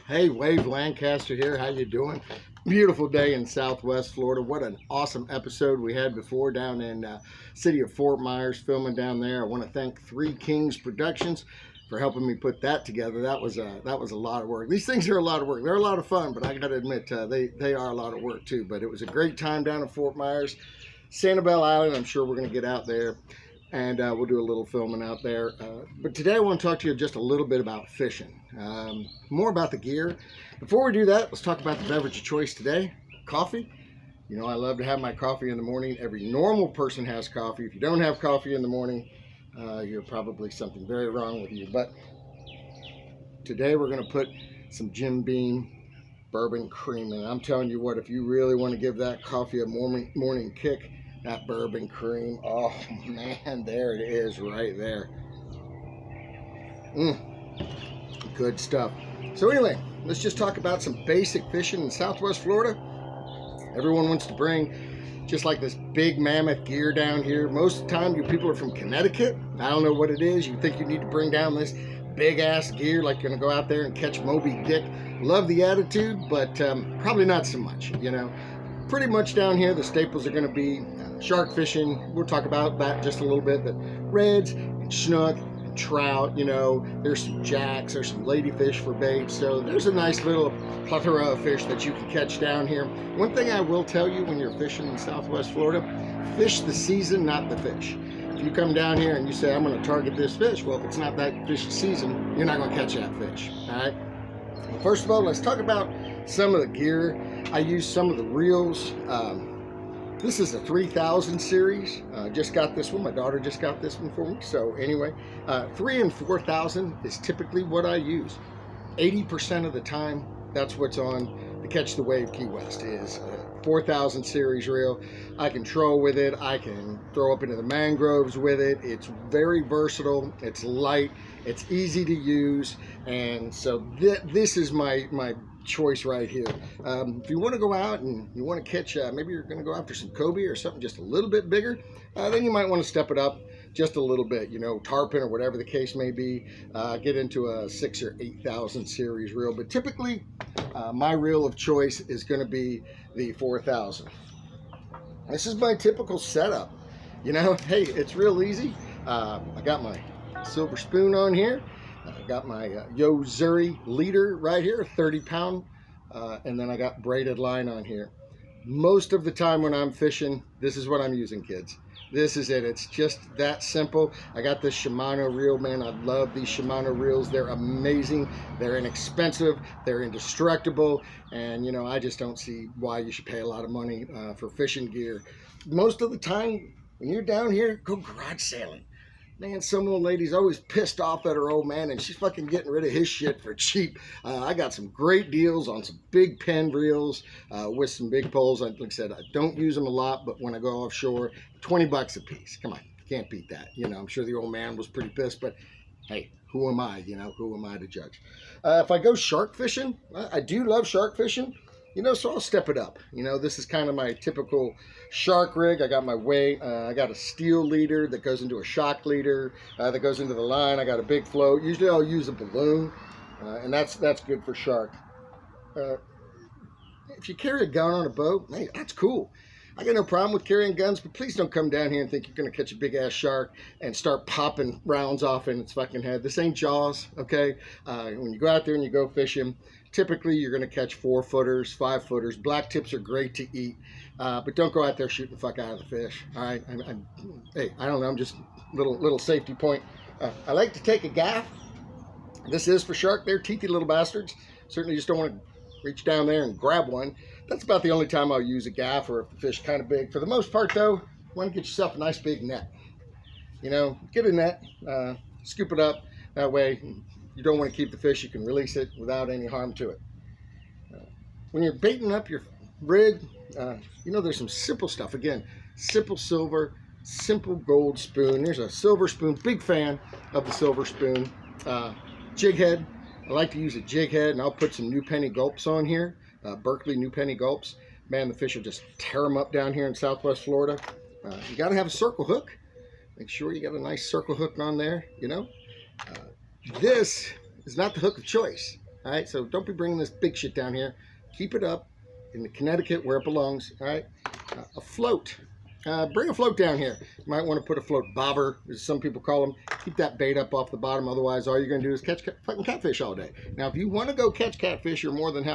Hey, Wave Lancaster here. How you doing? Beautiful day in Southwest Florida. What an awesome episode we had before down in city of Fort Myers, filming down there. I want to thank Three Kings Productions for helping me put that together. That was a lot of work. These things are a lot of work. They're a lot of fun, but I got to admit they are a lot of work too. But it was a great time down in Fort Myers, Sanibel Island. I'm sure we're going to get out there and we'll do a little filming out there. But today I want to talk to you just a little bit about fishing, more about the gear. Before we do that, let's talk about the beverage of choice today, coffee. You know, I love to have my coffee in the morning. Every normal person has coffee. If you don't have coffee in the morning, you're probably something very wrong with you. But today we're going to put some Jim Beam bourbon cream in. I'm telling you what, if you really want to give that coffee a morning kick, that bourbon cream, oh man, there it is right there. Good stuff. So anyway, let's just talk about some basic fishing in Southwest Florida. Everyone wants to bring just like this big mammoth gear down here. Most of the time you people are from Connecticut. I don't know what it is. You think you need to bring down this big ass gear like you're gonna go out there and catch Moby Dick. Love the attitude, but probably not so much, you know. Pretty much down here the staples are going to be shark fishing. We'll talk about that just a little bit, but reds and snook and trout, you know, there's some jacks, there's some ladyfish for bait. So there's a nice little plethora of fish that you can catch down here. One thing I will tell you when you're fishing in Southwest Florida, fish the season, not the fish. If you come down here and you say, I'm going to target this fish, well, if it's not that fish season, you're not going to catch that fish, all right? Well, first of all, let's talk about some of the gear. I use some of the reels. This is a 3000 series. Just got this one. My daughter just got this one for me. So anyway, 3 and 4000 is typically what I use. 80% of the time, that's what's on the Catch the Wave Key West is 4000 series reel. I can troll with it. I can throw up into the mangroves with it. It's very versatile. It's light. It's easy to use. And so this is my choice right here. If you want to go out and you want to catch, maybe you're going to go after some cobia or something just a little bit bigger, then you might want to step it up just a little bit, you know, tarpon or whatever the case may be. Get into a 6 or 8000 series reel, but typically my reel of choice is going to be the 4000. This is my typical setup. You know, hey, it's real easy. I got my silver spoon on here. I got my Yo-Zuri leader right here, 30 pound, and then I got braided line on here. Most of the time when I'm fishing, this is what I'm using, kids. This is it. It's just that simple. I got this Shimano reel, man. I love these Shimano reels. They're amazing. They're inexpensive. They're indestructible. And, you know, I just don't see why you should pay a lot of money for fishing gear. Most of the time, when you're down here, go garage sailing. Man, some old lady's always pissed off at her old man and she's fucking getting rid of his shit for cheap. I got some great deals on some big pen reels with some big poles. Like I said, I don't use them a lot, but when I go offshore, 20 bucks a piece. Come on, can't beat that. You know, I'm sure the old man was pretty pissed, but hey, who am I? You know, who am I to judge? If I go shark fishing, I do love shark fishing. You know, so I'll step it up. You know, this is kind of my typical shark rig. I got my weight. I got a steel leader that goes into a shock leader that goes into the line. I got a big float. Usually I'll use a balloon, and that's good for shark. If you carry a gun on a boat, hey, that's cool. I got no problem with carrying guns, but please don't come down here and think you're going to catch a big-ass shark and start popping rounds off in its fucking head. This ain't Jaws, okay? When you go out there and you go fishing, typically you're going to catch 4-footers, 5-footers. Black tips are great to eat, but don't go out there shooting the fuck out of the fish, all right? Hey, I don't know, I'm just little safety point. I like to take a gaff. This is for shark. They're teethy little bastards. Certainly just don't want to reach down there and grab one. That's about the only time I'll use a gaff or if the fish kind of big. For the most part though, you want to get yourself a nice big net. You know, get a net, scoop it up. That way you don't want to keep the fish, you can release it without any harm to it. When you're baiting up your rig, you know, there's some simple stuff. Again, simple silver, simple gold spoon. Here's a silver spoon, big fan of the silver spoon. Jig head, I like to use a jig head, and I'll put some new penny gulps on here. Berkeley new penny gulps. Man, the fish will just tear them up down here in Southwest Florida. You got to have a circle hook. Make sure you got a nice circle hook on there, you know. This is not the hook of choice. All right, so don't be bringing this big shit down here. Keep it up in the Connecticut where it belongs. All right, a float. Bring a float down here. You might want to put a float bobber, as some people call them. Keep that bait up off the bottom. Otherwise, all you're going to do is catch fucking catfish all day. Now, if you want to go catch catfish, you're more than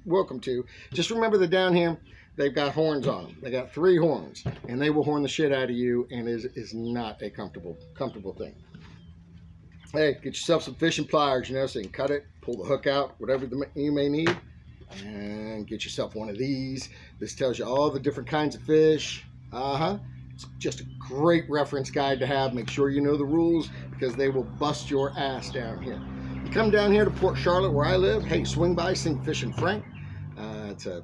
welcome to. Just remember that down here, they've got horns on them. They got 3 horns, and they will horn the shit out of you, and is not a comfortable thing. Hey, get yourself some fishing pliers, you know, so you can cut it, pull the hook out, whatever you may need, and get yourself one of these. This tells you all the different kinds of fish. It's just a great reference guide to have. Make sure you know the rules because they will bust your ass down here. You come down here to Port Charlotte where I live, hey, swing by Sink Fish and Frank. It's a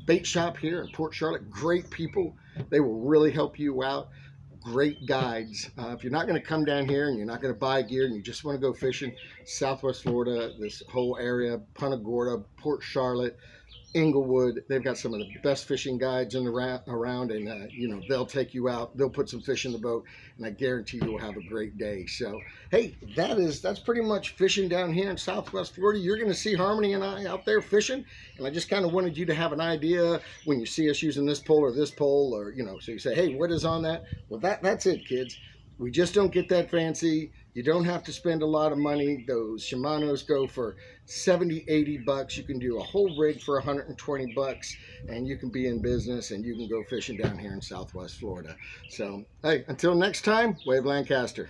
bait shop here in Port Charlotte. Great people. They will really help you out. Great guides. If you're not going to come down here and you're not going to buy gear and you just want to go fishing, Southwest Florida, this whole area, Punta Gorda, Port Charlotte, Inglewood, they've got some of the best fishing guides in the around, and you know, they'll take you out, they'll put some fish in the boat, and I guarantee you'll have a great day. So hey, that's pretty much fishing down here in Southwest Florida. You're going to see Harmony and I out there fishing, and I just kind of wanted you to have an idea when you see us using this pole, or you know, so you say, hey, what is on that? Well, that's it, kids. We just don't get that fancy. You don't have to spend a lot of money. Those Shimanos go for 70, 80 bucks. You can do a whole rig for 120 bucks, and you can be in business, and you can go fishing down here in Southwest Florida. So, hey, until next time, Wave Lancaster.